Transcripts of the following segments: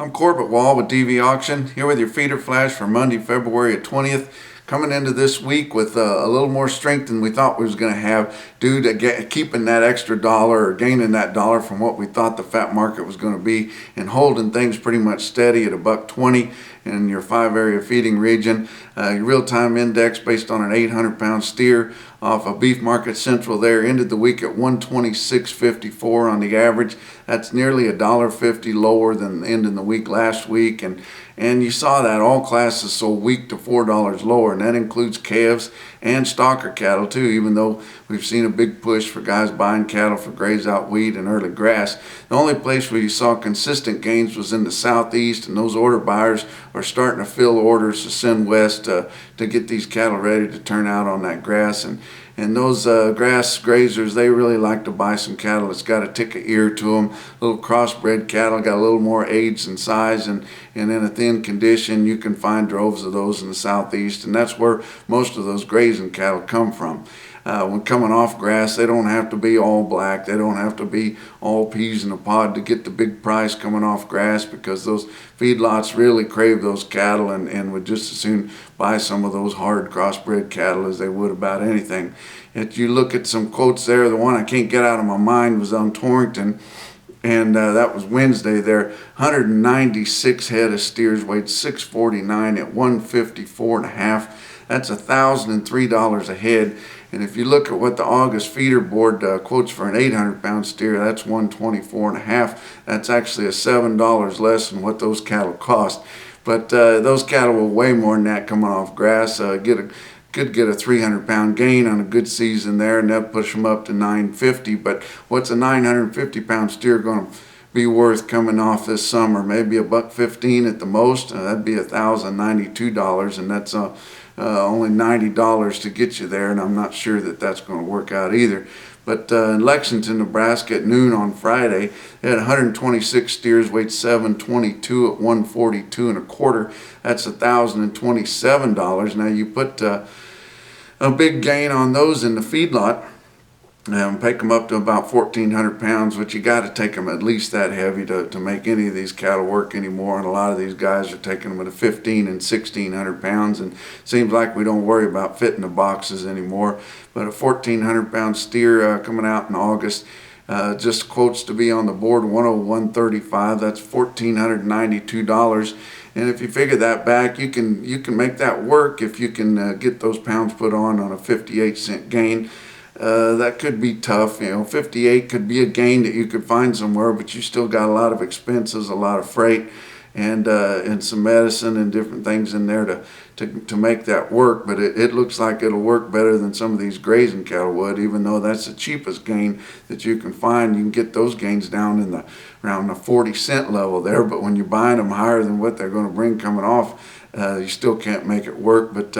I'm Corbett Wall with DV Auction, here with your feeder flash for Monday, February 20th. Coming into this week with a little more strength than we thought we was going to have due to keeping that extra dollar or gaining that dollar from what we thought the fat market was going to be and holding things pretty much steady at $1.20 in your 5-area feeding region. Your real-time index based on an 800-pound steer off of Beef Market Central there ended the week at 126.54 on the average. That's nearly $1.50 lower than ending the week last week, and you saw that all classes sold week to $4 lower, and that includes calves and stocker cattle too, even though we've seen a big push for guys buying cattle for graze out wheat and early grass. The only place where you saw consistent gains was in the southeast, and those order buyers are starting to fill orders to send west to get these cattle ready to turn out on that grass. And those grass grazers, they really like to buy some cattle that's got a tick of ear to them. Little crossbred cattle, got a little more age and size, and in a thin condition. You can find droves of those in the southeast, and that's where most of those grazing cattle come from. When coming off grass, they don't have to be all black. They don't have to be all peas in a pod to get the big price coming off grass, because those feedlots really crave those cattle and would just as soon buy some of those hard crossbred cattle as they would about anything. If you look at some quotes there, the one I can't get out of my mind was on Torrington, and that was Wednesday there. 196 head of steers weighed 649 at 154.5. That's $1,003 a head. And if you look at what the August feeder board quotes for an 800-pound steer, that's $124.5. That's actually $7 less than what those cattle cost. But those cattle will weigh more than that coming off grass. Could get a 300-pound gain on a good season there, and that'll push them up to 950. But what's a 950-pound steer going to be worth coming off this summer? Maybe $1.15 at the most. That'd be $1,092, and that's only $90 to get you there, and I'm not sure that that's going to work out either. But in Lexington, Nebraska at noon on Friday, they had 126 steers weighed 722 at 142.25. That's $1,027. Now you put a big gain on those in the feedlot, take them up to about 1,400 pounds, but you got to take them at least that heavy to make any of these cattle work anymore. And a lot of these guys are taking them at 1,500 and 1,600 pounds, and it seems like we don't worry about fitting the boxes anymore. But a 1,400 pound steer coming out in August, just quotes to be on the board 101.35. That's $1,492. And if you figure that back, you can make that work if you can get those pounds put on a 58-cent gain. That could be tough. 58 could be a gain that you could find somewhere, but you still got a lot of expenses, a lot of freight, and some medicine and different things in there to make that work. But it looks like it'll work better than some of these grazing cattle would, even though that's the cheapest gain that you can find. You can get those gains down in around the 40-cent level there, but when you're buying them higher than what they're going to bring coming off, you still can't make it work. But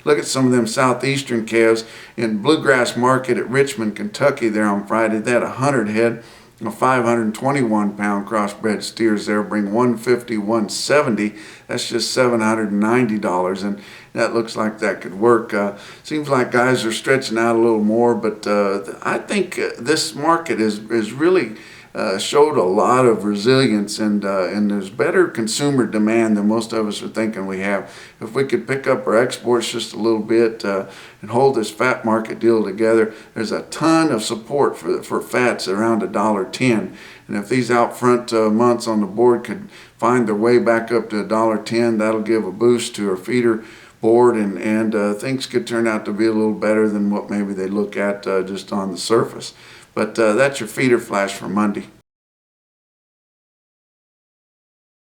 look at some of them southeastern calves in Bluegrass Market at Richmond, Kentucky there on Friday. They had 100 head of 521-pound crossbred steers there, bring 150, 170. That's just $790, and that looks like that could work. Seems like guys are stretching out a little more, but I think this market is really showed a lot of resilience, and there's better consumer demand than most of us are thinking we have. If we could pick up our exports just a little bit and hold this fat market deal together, there's a ton of support for fats around $1.10. And if these out front months on the board could find their way back up to $1.10, that'll give a boost to our feeder board, and things could turn out to be a little better than what maybe they look at just on the surface. But that's your feeder flash for Monday.